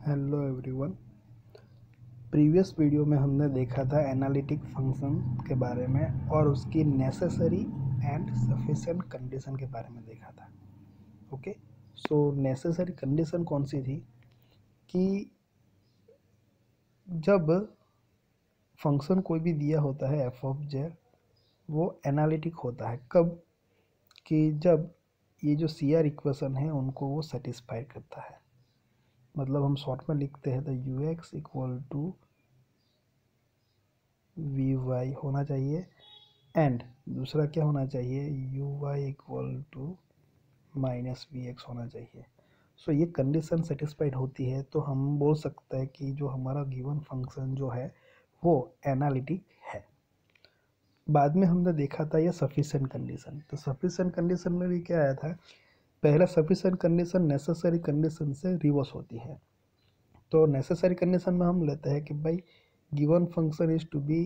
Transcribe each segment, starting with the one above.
Hello everyone. Previous video में हमने देखा था एनालिटिक फंक्शन के बारे में और उसकी नेसेसरी एंड सफिशिएंट कंडीशन के बारे में देखा था। ओके, सो नेसेसरी कंडीशन कौन सी थी कि जब फंक्शन कोई भी दिया होता है एफ ऑफ जेड, वो एनालिटिक होता है कब, कि जब ये जो सी आर इक्वेशन है उनको वो सेटिस्फाई करता है। मतलब हम शॉर्ट में लिखते हैं तो u x equal to v y होना चाहिए एंड दूसरा क्या होना चाहिए, u y equal to minus v x होना चाहिए। सो ये कंडीशन सेटिस्फाइड होती है तो हम बोल सकते हैं कि जो हमारा गिवन फंक्शन जो है वो एनालिटिक है। बाद में हमने देखा था ये सफिशिएंट कंडीशन। तो सफिशिएंट कंडीशन में भी क्या आया था, पहला सफिशिएंट कंडीशन नेसेसरी कंडीशन से रिवर्स होती है। तो नेसेसरी कंडीशन में हम लेते हैं कि भाई given function is to be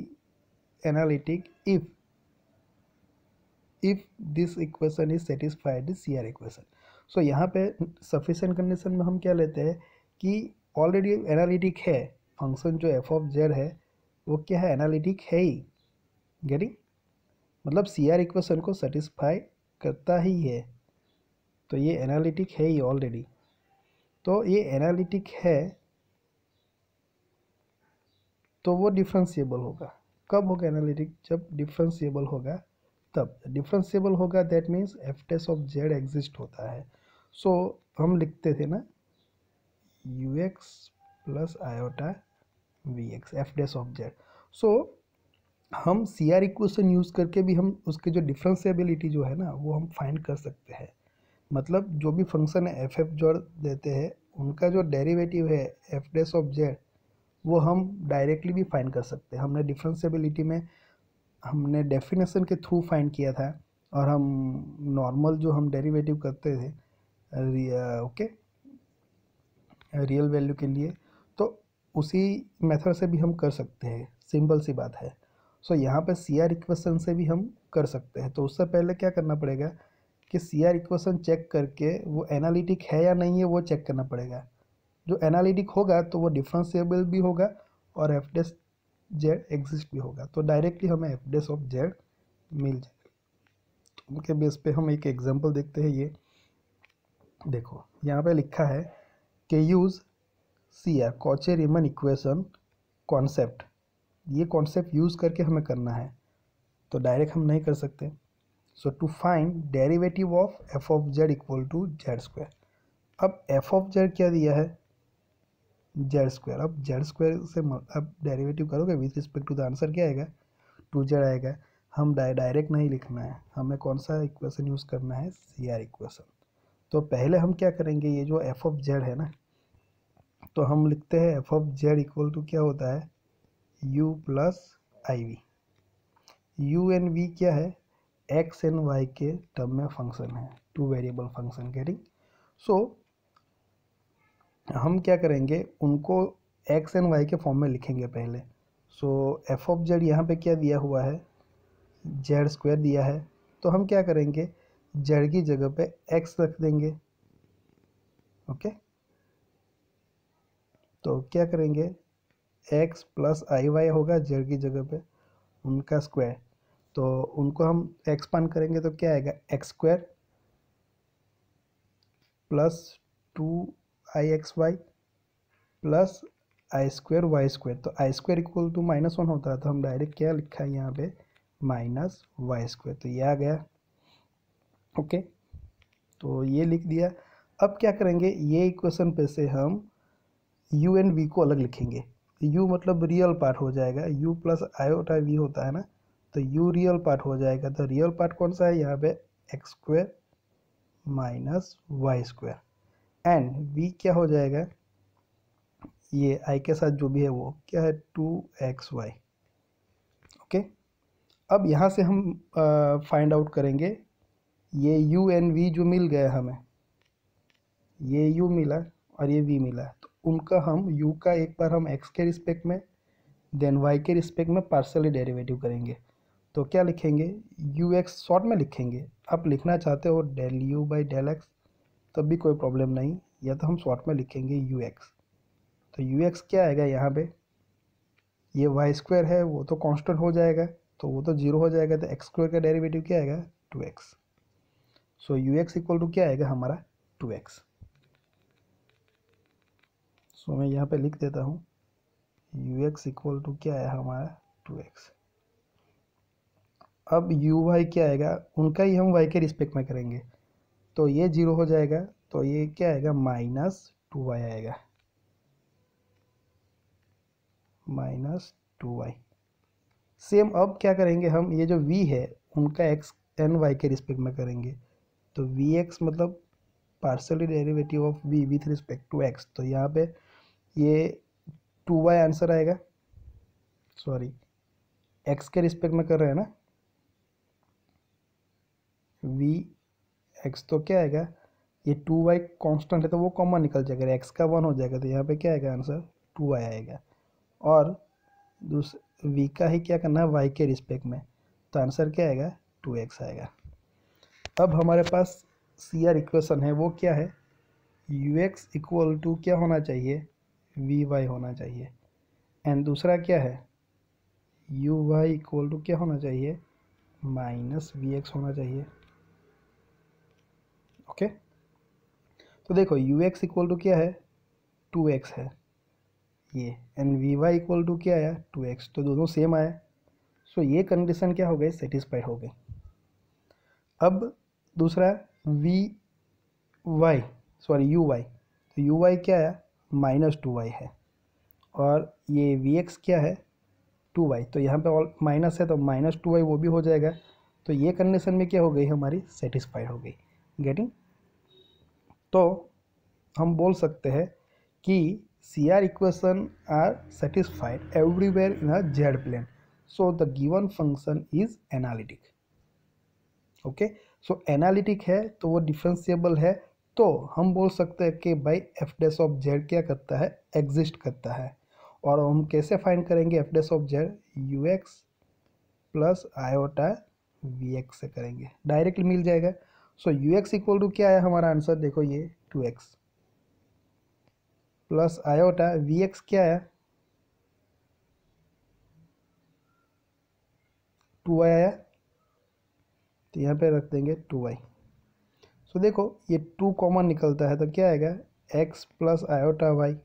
analytic if this equation is satisfied this C R equation. So यहाँ पे सफिशिएंट कंडीशन में हम क्या लेते हैं कि ऑलरेडी एनालिटिक है फंक्शन, जो एफ ऑफ जेड है वो क्या है, एनालिटिक है ही। गेटिंग, मतलब सी आर इक्वेशन को सेटिस्फाई करता ही है, तो ये एनालिटिक है ही ऑलरेडी। तो ये एनालिटिक है तो वो डिफरेंशिएबल होगा। कब होगा एनालिटिक, जब डिफरेंशिएबल होगा। तब डिफरेंशिएबल होगा that means f dash of z exist होता है। सो हम लिखते थे ना u x plus iota v x f dash of z. So हम सी आर इक्वेशन यूज़ करके भी हम उसके जो डिफरेंशिएबिलिटी जो है ना वो हम फाइंड कर सकते हैं। मतलब जो भी फंक्शन है एफ एफ जोड़ देते हैं उनका जो डेरिवेटिव है एफ डेस ऑफ जेड वो हम डायरेक्टली भी फाइंड कर सकते हैं। हमने डिफरेंशिएबिलिटी में हमने डेफिनेशन के थ्रू फाइंड किया था और हम नॉर्मल जो हम डेरिवेटिव करते थे ओके रियल वैल्यू के लिए, तो उसी मेथड से भी हम कर सकते हैं। सिंपल सी बात है। सो यहाँ पे सी आर इक्वेशन से भी हम कर सकते हैं। तो उससे पहले क्या करना पड़ेगा कि सी आर इक्वेशन चेक करके वो एनालिटिक है या नहीं है वो चेक करना पड़ेगा। जो एनालिटिक होगा तो वो डिफरेंशिएबल भी होगा और एफ डेस जेड एग्जिस्ट भी होगा, तो डायरेक्टली हमें एफ डेस ऑफ जेड मिल जाएगा। तो उनके बेस पे हम एक एग्जांपल देखते हैं। ये देखो यहाँ पे लिखा है कि use C R Cauchy Riemann equation concept. ये कॉन्सेप्ट यूज़ करके हमें करना है, तो डायरेक्ट हम नहीं कर सकते। So to find derivative of f of z equal to z square. अब एफ ऑफ जेड क्या दिया है, जेड स्क्वायर। अब जेड स्क्वायर से अब डेरिवेटिव करोगे with respect to the answer क्या आएगा, टू जेड आएगा। हम डायरेक्ट नहीं लिखना है, हमें कौन सा इक्वेशन यूज़ करना है, सी आर इक्वेशन। तो पहले हम क्या करेंगे, ये जो एफ ऑफ जेड है ना, तो हम लिखते हैं f of z equal to क्या होता है, u plus i v. U and v क्या है, एक्स एंड वाई के टर्म में फंक्शन है, two variable function. Getting, so हम क्या करेंगे, उनको एक्स एंड वाई के फॉर्म में लिखेंगे पहले। सो एफ ऑफ जेड यहाँ पे क्या दिया हुआ है, जेड स्क्वायर दिया है। तो हम क्या करेंगे, जेड की जगह पे एक्स रख देंगे। ओके, तो क्या करेंगे, एक्स प्लस आई वाई होगा जेड की जगह पे, उनका स्क्वायर। तो उनको हम एक्सपांड करेंगे तो क्या आएगा, x square plus two i x y plus i square y square. तो i square equal to minus one होता है, तो हम डायरेक्ट क्या लिखा है यहाँ पे, माइनस वाई स्क्वायर। तो ये आ गया। ओके, तो ये लिख दिया। अब क्या करेंगे, ये इक्वेशन पे से हम यू एंड वी को अलग लिखेंगे। यू मतलब रियल पार्ट हो जाएगा, यू प्लस आयोटा वी होता है ना, तो यू रियल पार्ट हो जाएगा। तो रियल पार्ट कौन सा है यहाँ पे, x square minus y square and v क्या हो जाएगा, ये आई के साथ जो भी है वो क्या है, टू एक्स वाई। ओके, अब यहाँ से हम फाइंड आउट करेंगे ये यू एंड वी जो मिल गया हमें, ये यू मिला और ये वी मिला, तो उनका हम यू का एक बार हम एक्स के रिस्पेक्ट में देन वाई के रिस्पेक्ट में पार्शियली डेरिवेटिव करेंगे। तो क्या लिखेंगे, यू एक्स शॉर्ट में लिखेंगे। आप लिखना चाहते हो del u by del x तब भी कोई प्रॉब्लम नहीं, या तो हम शॉर्ट में लिखेंगे यू एक्स। तो यू एक्स क्या आएगा यहाँ पे, ये वाई स्क्वायर है वो तो कांस्टेंट हो जाएगा, तो वो तो जीरो हो जाएगा, तो एक्स स्क्वायर का डेरिवेटिव क्या आएगा, 2x। So u x equal to क्या आएगा हमारा, 2x। सो मैं यहाँ पे लिख देता हूँ यू एक्स इक्वल टू क्या है हमारा, 2x। अब यू वाई क्या आएगा, उनका ही हम वाई के रिस्पेक्ट में करेंगे, तो ये जीरो हो जाएगा, तो ये क्या आएगा, -2y आएगा, -2y। सेम अब क्या करेंगे हम, ये जो v है उनका x एंड y के रिस्पेक्ट में करेंगे, तो vx मतलब partially derivative of v with respect to x, तो यहाँ पे ये 2y आंसर आएगा, सॉरी x के रिस्पेक्ट में कर रहे हैं ना, vx तो क्या आएगा, ये 2y कांस्टेंट है तो वो कॉमन निकल जाएगा, x का 1 हो जाएगा, तो यहाँ पे क्या आएगा आंसर, 2y आएगा। और v का ही क्या करना है, y के रिस्पेक्ट में, तो आंसर क्या आएगा, 2x आएगा। अब हमारे पास सी आर इक्वेशन है वो क्या है, यू एक्स इक्वल टू क्या होना चाहिए, वी वाई होना चाहिए, एंड दूसरा क्या है, यू वाई इक्वल टू क्या होना चाहिए, -वी एक्स होना चाहिए। ओके, तो देखो यू एक्स इक्वल टू क्या है, 2x है ये, and v y equal to क्या आया, 2x, तो दोनों सेम आया। सो ये कंडीशन क्या हो गई, सेटिस्फाइड हो गई। अब दूसरा v y, sorry u y, तो यू वाई क्या है, -2y है, और ये वी एक्स क्या है, 2y, तो यहाँ पे ऑल माइनस है तो -2y वो भी हो जाएगा, तो ये कंडीशन में क्या हो गई हमारी, सेटिस्फाइड हो गई। गेटिंग, तो हम बोल सकते हैं कि C R equation are satisfied everywhere in a z plane, so the given function is analytic. Okay, so analytic है तो वो डिफरेंशिएबल है, तो हम बोल सकते हैं कि भाई एफ डैश ऑफ जेड क्या करता है, एग्जिस्ट करता है। और हम कैसे फाइंड करेंगे f dash of z, u x plus iota v x से करेंगे, डायरेक्टली मिल जाएगा। So u x equal to क्या है हमारा आंसर, देखो ये 2x plus iota v x क्या है, 2y आया, तो यहाँ पे रख देंगे 2y। सो देखो ये 2 कॉमन निकलता है तो क्या आएगा, x प्लस आयोटा वाई।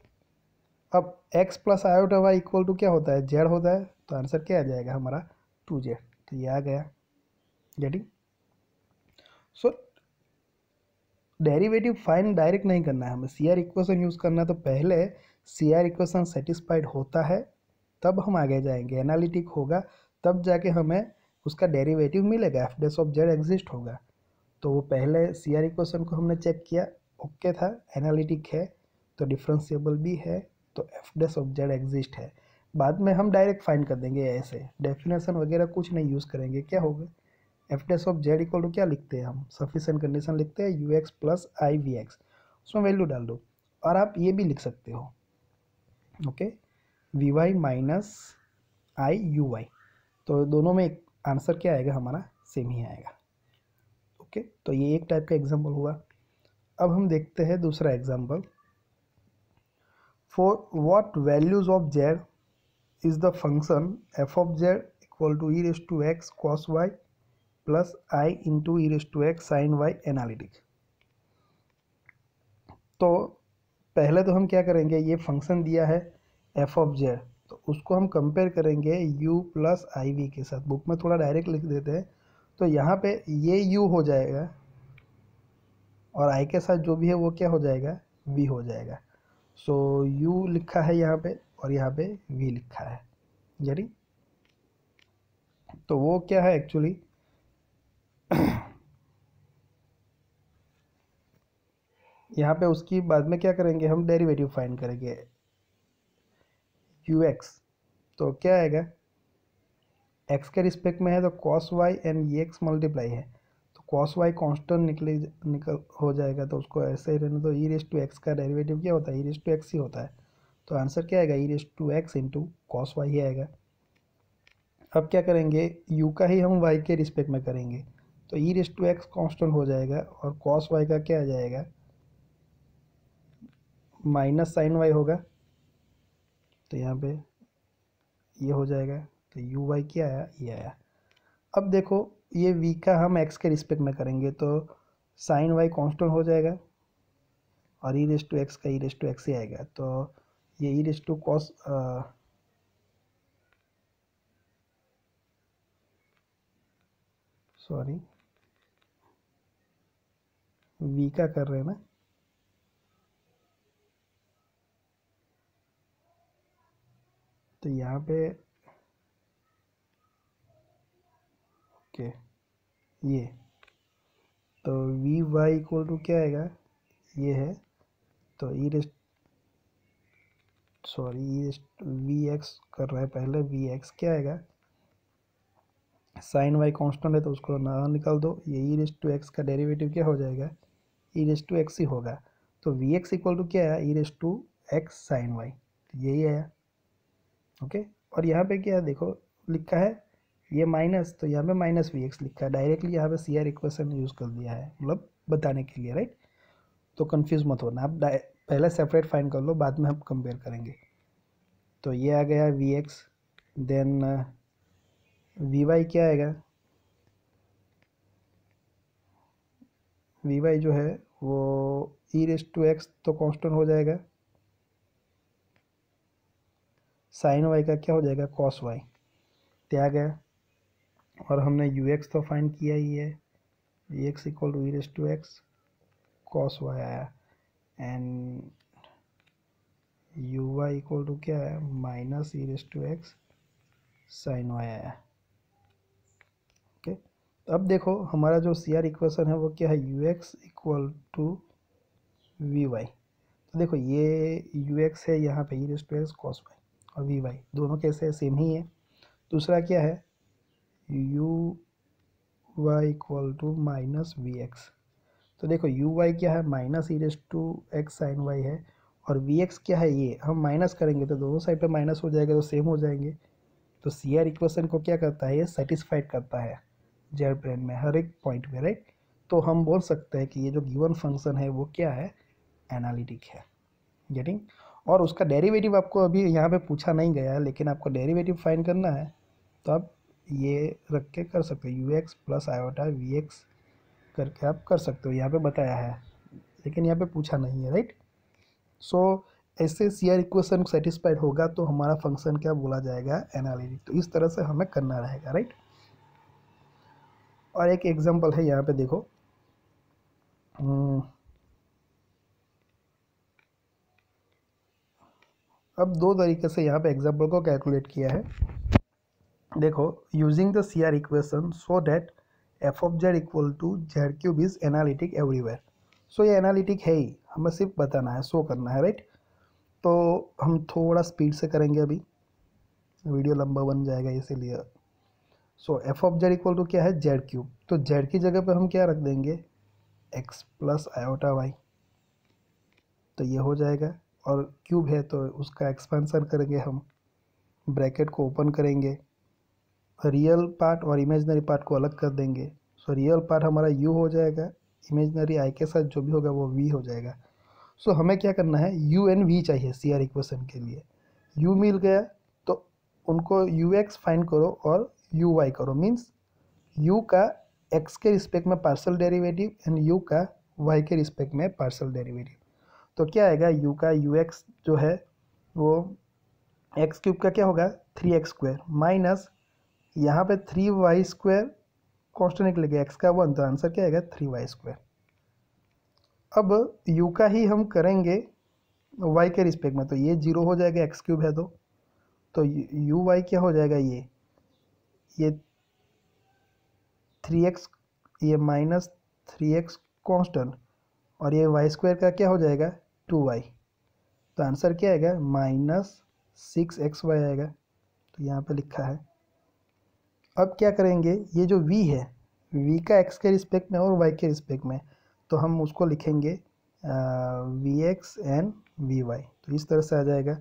अब x plus iota y equal to क्या होता है, जेड होता है, तो आंसर क्या आ जाएगा हमारा, 2z, तो ये आ गया। गेटिंग, सो डेरिवेटिव फाइंड डायरेक्ट नहीं करना है हमें, सी आर इक्वेशन यूज़ करना है, तो पहले सी आर इक्वेशन सेटिस्फाइड होता है तब हम आगे जाएंगे, एनालिटिक होगा तब जाके हमें उसका डेरिवेटिव मिलेगा, F dash of z exist होगा। तो वो पहले सी आर इक्वेशन को हमने चेक किया, ओके था, एनालिटिक है तो डिफरेंशिएबल भी है, तो F dash of z exist है। बाद में हम डायरेक्ट फाइंड कर देंगे, ऐसे डेफिनेशन वगैरह कुछ नहीं यूज़ करेंगे। क्या होगा, f dash of z equal to क्या लिखते हैं हम, सफिशिएंट कंडीशन लिखते हैं, u x plus i v x, उसमें वैल्यू डाल दो। और आप ये भी लिख सकते हो, okay, v y minus i u y, तो दोनों में आंसर क्या आएगा हमारा, सेम ही आएगा। ओके, तो ये एक टाइप का एग्जाम्पल हुआ। अब हम देखते हैं दूसरा example, for what values of z is the function f of z equal to e raise to x cos y plus i into e raise to x sine y analytic. तो पहले तो हम क्या करेंगे, ये फंक्शन दिया है f of Z, तो उसको हम कंपेयर करेंगे u प्लस आई वी के साथ, बुक में थोड़ा डायरेक्ट लिख देते हैं, तो यहाँ पे ये u हो जाएगा और i के साथ जो भी है वो क्या हो जाएगा, v हो जाएगा। सो u लिखा है यहाँ पे और यहाँ पे v लिखा है, यानी तो वो क्या है एक्चुअली यहाँ पे उसकी बाद में क्या करेंगे, हम डेरिवेटिव फाइंड करेंगे ux, तो क्या आएगा, x के रिस्पेक्ट में है तो cos y एंड ये x मल्टीप्लाई है, तो cos y कांस्टेंट निकल हो जाएगा, तो उसको ऐसे ही रहने दो, ई रेस टू एक्स का डेरिवेटिव क्या होता है, ई रेस टू एक्स ही होता है, तो आंसर क्या आएगा, e raise to x into cos y ही आएगा। अब क्या करेंगे, u का ही हम y के रिस्पेक्ट में करेंगे, तो ई रेस टू एक्स कॉन्स्टेंट हो जाएगा और कॉस वाई का क्या आ जाएगा, माइनस साइन वाई होगा, तो यहाँ पे ये हो जाएगा, तो यू वाई क्या आया, ये आया। अब देखो ये v का हम x के रिस्पेक्ट में करेंगे तो साइन वाई कांस्टेंट हो जाएगा और ई रेस टू एक्स का ई रेस टू एक्स ही आएगा। तो ये e raise to cos sorry v का कर रहे हैं ना, तो यहाँ पे ओके ये तो वी वाई इक्वल टू क्या आएगा, ये है तो ई रेस वी एक्स कर रहा है पहले, वी एक्स क्या आएगा, साइन वाई कांस्टेंट है तो उसको ना निकाल दो, ये ई रेस टू एक्स का डेरिवेटिव क्या हो जाएगा, ई रेस टू एक्स ही होगा। तो वी एक्स इक्वल टू क्या आया, e raise to x sine y, तो यही आया। ओके, और यहाँ पे क्या है देखो लिखा है ये माइनस, तो यहाँ पे माइनस वी एक्स लिखा है, डायरेक्टली यहाँ पे सी आर इक्वेशन यूज़ कर दिया है, मतलब बताने के लिए, राइट। तो कंफ्यूज मत होना, आप पहले सेपरेट फाइंड कर लो, बाद में हम कंपेयर करेंगे। तो ये आ गया v x, then v y क्या आएगा, वी वाई जो है वो ई रेस टू एक्स तो कांस्टेंट हो जाएगा, साइन वाई का क्या हो जाएगा, कॉस वाई, तो आ गया। और हमने यू एक्स तो फाइंड किया ही है, v x equal to e raise to x cos y आया, and u y equal to क्या है, minus e raise to x sine y आया। ओके, तो अब देखो हमारा जो सी आर इक्वेशन है वो क्या है, u x equal to v y. तो देखो ये यू एक्स है, यहाँ पे e raise to x cos y, और वी वाई दोनों कैसे सेम ही है। दूसरा क्या है, u y equal to minus v x. तो देखो यू वाई क्या है, minus e raise to x sine y है, और वी एक्स क्या है, ये हम माइनस करेंगे तो दोनों साइड पे माइनस हो जाएगा, तो सेम हो जाएंगे। तो सी आर इक्वेशन को क्या करता है, ये सेटिस्फाइड करता है जेड प्लेन में हर एक पॉइंट पे, राइट। तो हम बोल सकते हैं कि ये जो गिवन फंक्शन है वो क्या है, एनालिटिक है, गेटिंग। और उसका डेरिवेटिव आपको अभी यहाँ पे पूछा नहीं गया है, लेकिन आपको डेरिवेटिव फाइंड करना है तो आप ये रख के कर सकते हो, u x plus iota v x करके आप कर सकते हो, यहाँ पे बताया है लेकिन यहाँ पे पूछा नहीं है, राइट। सो ऐसे सी आर इक्वेशन सेटिस्फाइड होगा तो हमारा फंक्शन क्या बोला जाएगा, एनालिटिक। तो इस तरह से हमें करना रहेगा, राइट। और एक एग्जांपल है यहाँ पे देखो, अब दो तरीके से यहाँ पे एग्जांपल को कैलकुलेट किया है। देखो using the C R equation so that f of z equal to z cube is analytic everywhere. So ये एनालिटिक है ही, हमें सिर्फ बताना है, शो करना है, राइट। तो हम थोड़ा स्पीड से करेंगे, अभी वीडियो लंबा बन जाएगा इसीलिए। So f of z equal to क्या है, जेड क्यूब, तो जेड की जगह पे हम क्या रख देंगे, एक्स प्लस आयोटा वाई, तो ये हो जाएगा। और क्यूब है तो उसका एक्सपेंशन करेंगे हम, ब्रैकेट को ओपन करेंगे, रियल पार्ट और इमेजनरी पार्ट को अलग कर देंगे। सो रियल पार्ट हमारा यू हो जाएगा, इमेजनरी आई के साथ जो भी होगा वो वी हो जाएगा। सो हमें क्या करना है, यू एन वी चाहिए सी आर इक्वेशन के लिए। यू मिल गया तो उनको यू एक्स फाइंड करो और यू वाई करो, मीन्स यू का एक्स के रिस्पेक्ट में पार्शियल डेरिवेटिव एंड यू का वाई के रिस्पेक्ट में पार्शियल डेरिवेटिव। तो क्या आएगा, यू का यू एक्स जो है वो एक्स क्यूब का क्या होगा, 3x स्क्वायर, माइनस यहाँ पे 3y स्क्वायर कॉन्स्टेंट निकलेगा, एक्स का 1, तो आंसर क्या आएगा 3y स्क्वायर। अब u का ही हम करेंगे y के रिस्पेक्ट में, तो ये 0 हो जाएगा, एक्स क्यूब है तो यू वाई क्या हो जाएगा, ये 3x, ये माइनस 3x कॉन्स्टेंट, और ये वाई स्क्वायर का क्या हो जाएगा 2y, तो आंसर क्या आएगा माइनस 6xy आएगा, तो यहाँ पे लिखा है। अब क्या करेंगे, ये जो v है, v का x के रिस्पेक्ट में और y के रिस्पेक्ट में, तो हम उसको लिखेंगे v x and v y, तो इस तरह से आ जाएगा।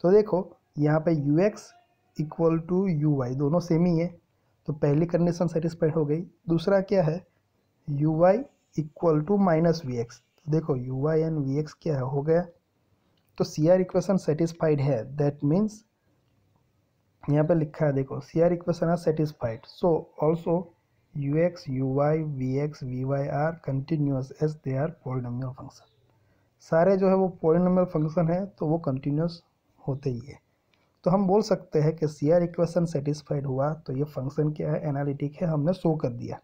तो देखो यहाँ पे u x equal to u y दोनों सेम ही है, तो पहली कंडीशन सेटिस्फाइड हो गई। दूसरा क्या है, u y equal to minus v x, तो देखो u y and v x क्या है, हो गया। तो सी आर इक्वेशन सेटिस्फाइड है, दैट मीन्स यहाँ पे लिखा है देखो C R equation are satisfied, so also u x u y v x v y are continuous as they are polynomial function. सारे जो है वो पॉलिनोमियल फंक्शन है तो वो कंटिन्यूस होते ही है। तो हम बोल सकते हैं कि सी आर इक्वेशन सेटिस्फाइड हुआ तो ये फंक्शन क्या है, एनालिटिक है, हमने शो कर दिया।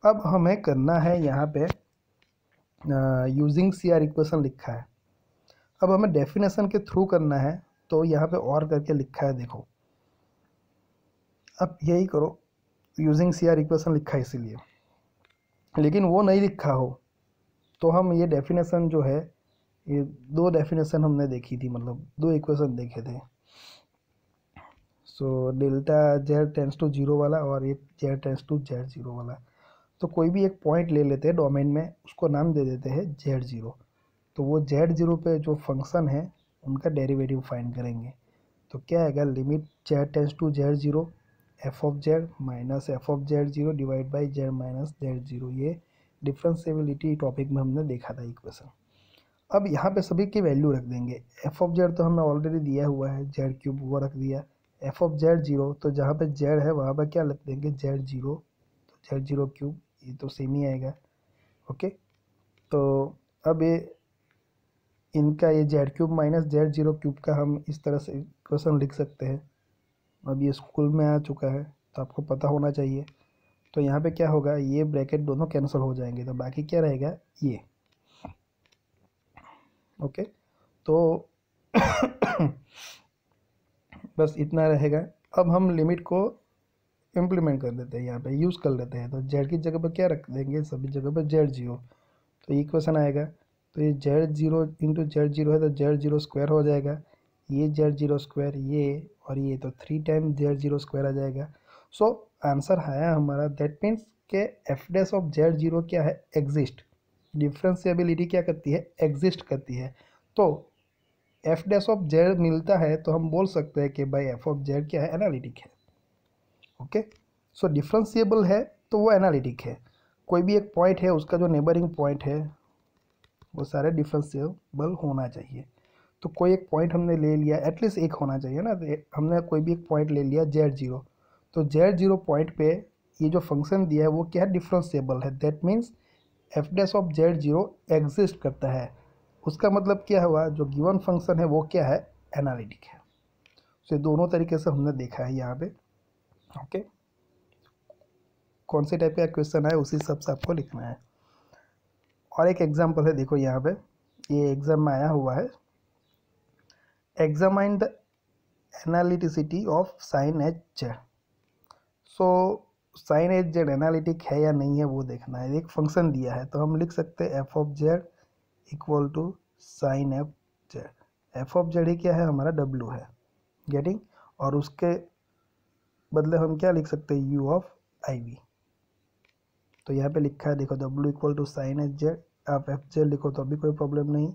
अब हमें करना है यहाँ पे यूजिंग सी आर इक्वेशन लिखा है, अब हमें डेफिनेशन के थ्रू करना है, तो यहाँ पे और करके लिखा है देखो, अब यही करो, यूजिंग सी आर इक्वेशन लिखा है इसीलिए, लेकिन वो नहीं लिखा हो तो हम ये डेफिनेशन जो है, ये दो डेफिनेशन हमने देखी थी, मतलब दो इक्वेशन देखे थे। So delta z tends to zero वाला और एक z tends to z zero वाला। तो कोई भी एक पॉइंट ले लेते हैं डोमेन में, उसको नाम दे देते हैं जेड जीरो। तो वो जेड जीरो पे जो फंक्शन है उनका डेरिवेटिव फाइंड करेंगे। तो क्या आएगा, limit z tends to z zero f of z minus f of z zero divide by z minus z zero. ये डिफरेंशिएबिलिटी टॉपिक में हमने देखा था इक्वेशन। अब यहाँ पे सभी की वैल्यू रख देंगे। एफ ऑफ जेड तो हमें ऑलरेडी दिया हुआ है, जेड क्यूब वो रख दिया। एफ ऑफ जेड जीरो, तो जहाँ पे जेड है वहाँ पर क्या रख देंगे, जेड जीरो, तो जेड जीरो क्यूब, ये तो सेम ही आएगा। ओके, तो अब ये इनका ये Z cube minus z zero cube का हम इस तरह से इक्वेशन लिख सकते हैं। अब ये स्कूल में आ चुका है तो आपको पता होना चाहिए। तो यहाँ पे क्या होगा, ये ब्रैकेट दोनों कैंसिल हो जाएंगे, तो बाकी क्या रहेगा ये। ओके, तो बस इतना रहेगा। अब हम लिमिट को इम्प्लीमेंट कर देते हैं, यहाँ पे यूज़ कर लेते हैं। तो जेड की जगह पर क्या रख देंगे, सभी जगह पर जेड जीरो, तो इक्वेशन आएगा। तो ये Z zero into Z zero है तो जेड जीरो स्क्वायर हो जाएगा, ये जेड जीरो स्क्वायर, ये और ये, तो 3 टाइम जेड जीरो स्क्वायर आ जाएगा। सो आंसर आया हमारा, दैट मीन्स के F dash of z zero क्या है, एग्जिस्ट। डिफ्रेंशिएबिलिटी क्या करती है, एग्जिस्ट करती है। तो एफ डैश ऑफ जेड मिलता है तो हम बोल सकते हैं कि भाई एफ ऑफ जेड क्या है, एनालिटिक है। ओके, सो डिफरेंशिएबल है तो वो एनालिटिक है। कोई भी एक पॉइंट है, उसका जो नेबरिंग पॉइंट है वो सारे डिफरेंशिएबल होना चाहिए। तो कोई एक पॉइंट हमने ले लिया, एटलीस्ट एक होना चाहिए ना, तो हमने कोई भी एक पॉइंट ले लिया जेड जीरो, तो जेड जीरो पॉइंट पे ये जो फंक्शन दिया है वो क्या है, डिफरेंशिएबल है। That means f dash of z zero exist करता है। उसका मतलब क्या हुआ, जो गिवन फंक्शन है वो क्या है, एनालिटिक है। तो दोनों तरीके से हमने देखा है यहाँ पे। ओके, कौन से टाइप का क्वेश्चन है उसी हिसाब से आपको लिखना है। और एक एग्जांपल है देखो यहाँ पे, ये एग्जाम में आया हुआ है, examine the analyticity of sine h Z. So sine h Z analytic है या नहीं है वो देखना है। एक फंक्शन दिया है तो हम लिख सकते हैं f of z equal to sine f z. F of z ही क्या है, हमारा डब्ल्यू है, गेटिंग। और उसके बदले हम क्या लिख सकते हैं, यू ऑफ आई वी। तो यहाँ पे लिखा है देखो, डब्ल्यू equal to sine h z, आप एफ जेड लिखो तो भी कोई प्रॉब्लम नहीं,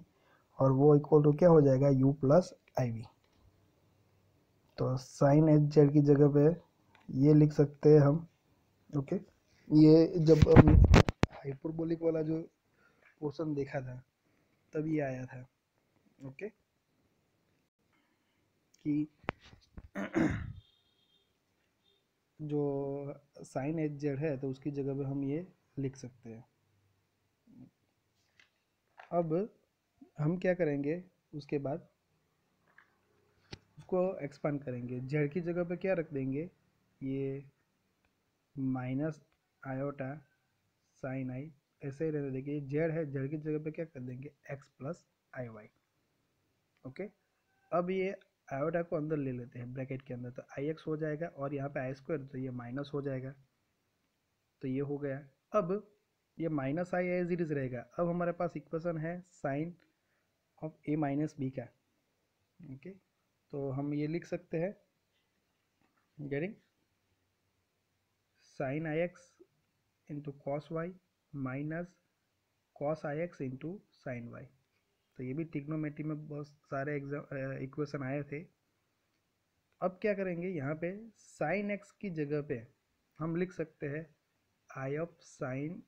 और वो इक्वल टू क्या हो जाएगा, यू प्लस आई वी। तो साइन एच जेड की जगह पे ये लिख सकते हैं हम। ओके, ये जब हम हाइपरबोलिक वाला जो पोर्शन देखा था तब ये आया था। ओके, कि जो साइन एच जेड है तो उसकी जगह पे हम ये लिख सकते हैं। अब हम क्या करेंगे, उसके बाद उसको एक्सपांड करेंगे। जेड की जगह पे क्या रख देंगे, ये माइनस आयोटा साइन आई, ऐसे ही रहने देंगे। जेड है, जेड की जगह पे क्या कर देंगे, एक्स प्लस आई वाई। ओके, अब ये आयोटा को अंदर ले लेते हैं ब्रैकेट के अंदर, तो आई एक्स हो जाएगा, और यहाँ पे आई स्क्वायर तो ये माइनस हो जाएगा, तो ये हो गया। अब ये minus i as it is रहेगा। अब हमारे पास इक्वेशन है sine of a minus b का। ओके, तो हम ये लिख सकते हैं, getting sine i x into cos y minus cos i x into sine y. तो ये भी ट्रिग्नोमेट्री में बहुत सारे एग्जाम इक्वेशन आए थे। अब क्या करेंगे, यहाँ पे साइन एक्स की जगह पे हम लिख सकते हैं i of sine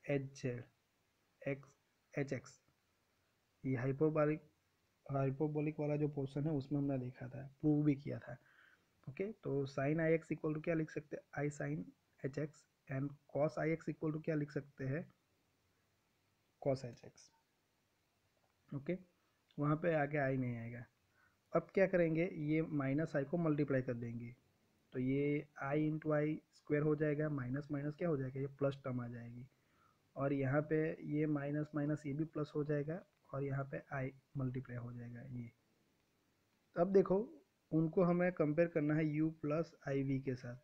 h z x h x. ये हाइपरबोलिक हाइपरबोलिक वाला जो पोर्शन है उसमें हमने देखा था, प्रूव भी किया था। ओके, तो sine i x equal to क्या लिख सकते हैं, i sine h x, and cos i x equal to क्या लिख सकते हैं, कॉस एच एक्स। ओके, वहाँ पे आगे आई नहीं आएगा। अब क्या करेंगे, ये माइनस आई को मल्टीप्लाई कर देंगे, तो ये आई इंटू आई स्क्वायर हो जाएगा, माइनस माइनस क्या हो जाएगा, ये प्लस टर्म आ जाएगी, और यहाँ पे ये माइनस माइनस ये भी प्लस हो जाएगा, और यहाँ पे आई मल्टीप्लाई हो जाएगा ये। अब देखो, उनको हमें कंपेयर करना है u प्लस आई वी के साथ,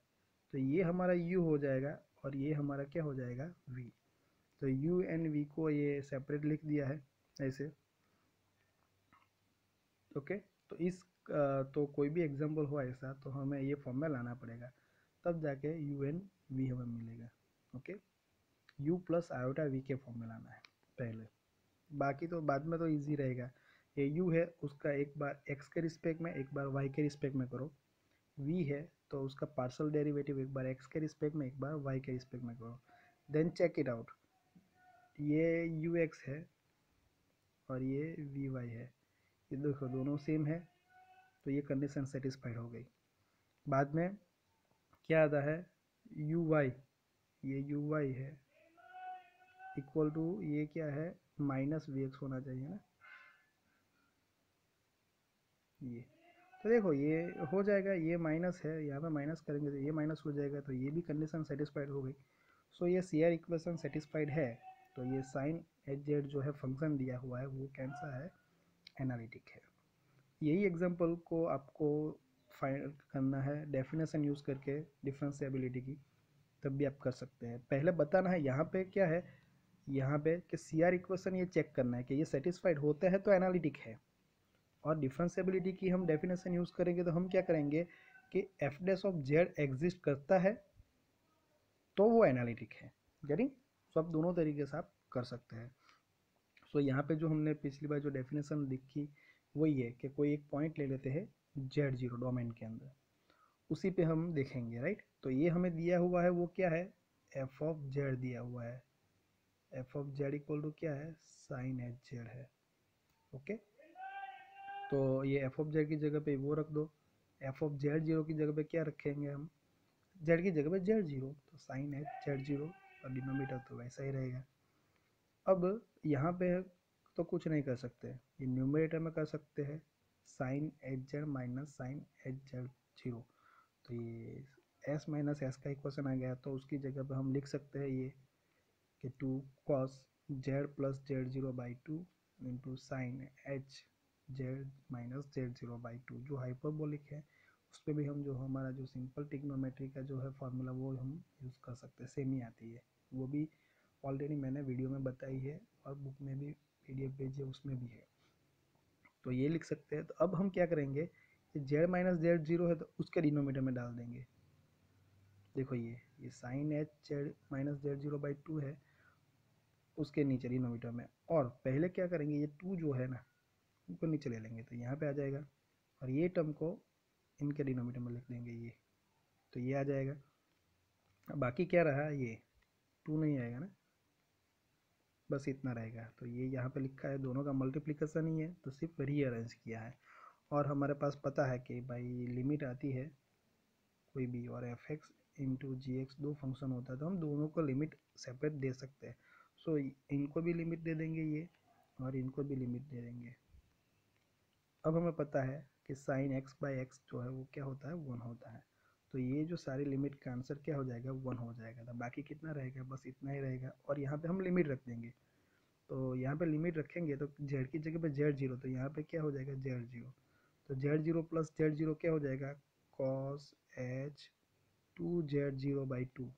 तो ये हमारा u हो जाएगा और ये हमारा क्या हो जाएगा, v। तो u एंड v को ये सेपरेट लिख दिया है ऐसे। ओके, तो तो कोई भी एग्जांपल हो ऐसा तो हमें ये फॉर्म में लाना पड़ेगा, तब जाके u एंड v हमें मिलेगा। Okay, u plus iota v के फॉर्म में लाना है पहले, बाकी तो बाद में तो इजी रहेगा। ये u है उसका एक बार x के रिस्पेक्ट में एक बार y के रिस्पेक्ट में करो, v है तो उसका पार्शियल डेरिवेटिव एक बार x के रिस्पेक्ट में एक बार y के रिस्पेक्ट में करो, देन चेक इट आउट। ये ux है और ये vy है, ये देखो दोनों सेम है, तो ये कंडीशन सेटिस्फाइड हो गई। बाद में क्या आता है, uy, ये uy है इक्वल टू ये क्या है, माइनस vx होना चाहिए ना, ये तो देखो ये हो जाएगा, ये माइनस है, यहाँ पे माइनस करेंगे तो ये माइनस हो जाएगा, तो ये भी कंडीशन सेटिस्फाइड हो गई। सो ये सी आर इक्वेशन सेटिस्फाइड है, तो ये साइन एच जेड जो है फंक्शन दिया हुआ है वो कैसा है, एनालिटिक है। यही एग्जांपल को आपको फाइंड करना है डेफिनेशन यूज़ करके डिफरेंशिएबिलिटी की, तब भी आप कर सकते हैं। पहले बताना है यहाँ पे क्या है, यहाँ पे कि सी आर इक्वेशन ये चेक करना है कि ये सेटिस्फाइड होता है तो एनालिटिक है, और डिफरेंशिएबिलिटी की हम डेफिनेशन यूज़ करेंगे तो हम क्या करेंगे कि F dash of z exist करता है तो वो एनालिटिक है। गेटिंग, सो आप दोनों तरीके से आप कर सकते हैं। सो यहाँ पे जो हमने पिछली बार जो डेफिनेशन लिखी वही है कि कोई एक पॉइंट ले लेते हैं जेड जीरो डोमेन के अंदर, उसी पे हम देखेंगे, राइट। तो ये हमें दिया हुआ है वो क्या है, एफ ऑफ जेड दिया हुआ है, f of z equal to क्या है, साइन एच जेड है। ओके, तो ये एफ ऑफ जेड की जगह पे वो रख दो, एफ ऑफ जेड जीरो की जगह पे क्या रखेंगे हम, जेड की जगह पे जेड जीरो, तो साइन एच जेड जीरो, और डिनोमीटर तो वैसा ही रहेगा। अब यहाँ पे तो कुछ नहीं कर सकते, ये न्यूमरेटर में कर सकते हैं, sine h z minus sine h z zero, तो ये एस माइनस एस का इक्वेशन आ गया, तो उसकी जगह पे हम लिख सकते हैं ये कि two cos z plus z zero by two into sine h z minus z zero by two, जो हाइपरबोलिक है उस पर भी हम जो हमारा जो सिंपल टिग्नोमेट्री का जो है फार्मूला वो हम यूज़ कर सकते हैं, सेम ही आती है, वो भी ऑलरेडी मैंने वीडियो में बताई है और बुक में भी पीडीएफ भेजी है उसमें भी है, तो ये लिख सकते हैं। तो अब हम क्या करेंगे, जेड माइनस जेड जीरो है तो उसके डिनोमीटर में डाल देंगे, देखो ये sine h z minus z zero by two है उसके नीचे डिनोमीटर में, और पहले क्या करेंगे, ये टू जो है ना उनको नीचे ले लेंगे तो यहाँ पे आ जाएगा, और ये टर्म को इनके डिनोमीटर में लिख देंगे ये, तो ये आ जाएगा। बाकी क्या रहा, ये टू नहीं आएगा ना, बस इतना रहेगा, तो ये यहाँ पे लिखा है दोनों का मल्टीप्लिकेशन ही है तो सिर्फ रीअरेंज किया है, और हमारे पास पता है कि भाई लिमिट आती है कोई भी, और एफ एक्स इंटू जी एक्स दो फंक्शन होता है तो हम दोनों को लिमिट सेपरेट दे सकते हैं। सो इनको भी लिमिट दे देंगे ये, और इनको भी लिमिट दे देंगे। अब हमें पता है कि साइन एक्स बाई एक्स जो है वो क्या होता है, वन होता है, तो ये जो सारी लिमिट का आंसर क्या हो जाएगा, वन हो जाएगा, तो बाकी कितना रहेगा, बस इतना ही रहेगा, और यहाँ पे हम लिमिट रख देंगे, तो यहाँ पे लिमिट रखेंगे तो जेड की जगह पे जेड जीरो, तो यहाँ पे क्या हो जाएगा, जेड जीरो, तो z zero plus z zero क्या हो जाएगा, cos h two z zero by two,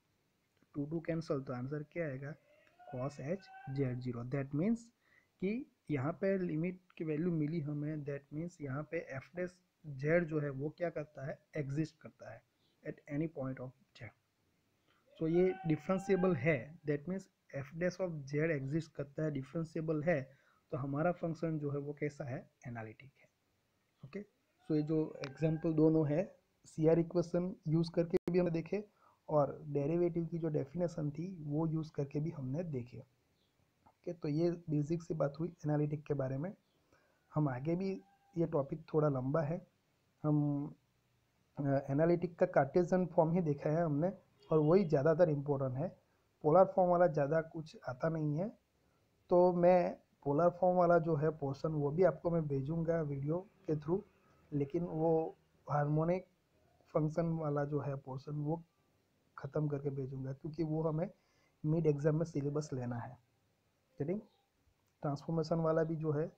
two two cancel, तो आंसर क्या आएगा, cos h z zero. That means कि यहाँ पे लिमिट की वैल्यू मिली हमें, दैट मीन्स यहाँ पे एफ डेस जेड जो है वो क्या करता है, एग्जिस्ट करता है at any point of z. So ये डिफरेंशिएबल है, that means f dash of z exist करता है, डिफरेंशिएबल है, तो हमारा फंक्शन जो है वो कैसा है, एनालिटिक है। ओके, सो ये जो एग्जांपल दोनों है सी आर इक्वेशन यूज़ करके भी हमने देखे, और डेरिवेटिव की जो डेफिनेशन थी वो यूज़ करके भी हमने देखे। ओके, तो ये बेसिक सी बात हुई एनालिटिक के बारे में। हम आगे भी, ये टॉपिक थोड़ा लंबा है, हम एनालिटिक का कार्टेशियन फॉर्म ही देखा है हमने, और वही ज़्यादातर इम्पोर्टेंट है। पोलर फॉर्म वाला ज़्यादा कुछ आता नहीं है। तो मैं पोलर फॉर्म वाला जो है पोर्शन वो भी आपको मैं भेजूंगा वीडियो के थ्रू, लेकिन वो हार्मोनिक फंक्शन वाला जो है पोर्शन वो ख़त्म करके भेजूंगा, क्योंकि वो हमें मिड एग्ज़ाम में सिलेबस लेना है। ठीक, ट्रांसफॉर्मेशन वाला भी जो है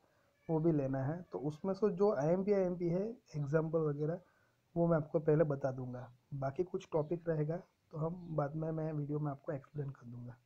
वो भी लेना है, तो उसमें से जो आई एम पी है एग्जाम्पल वगैरह वो मैं आपको पहले बता दूंगा। बाकी कुछ टॉपिक रहेगा तो हम बाद में मैं वीडियो में आपको एक्सप्लेन कर दूंगा।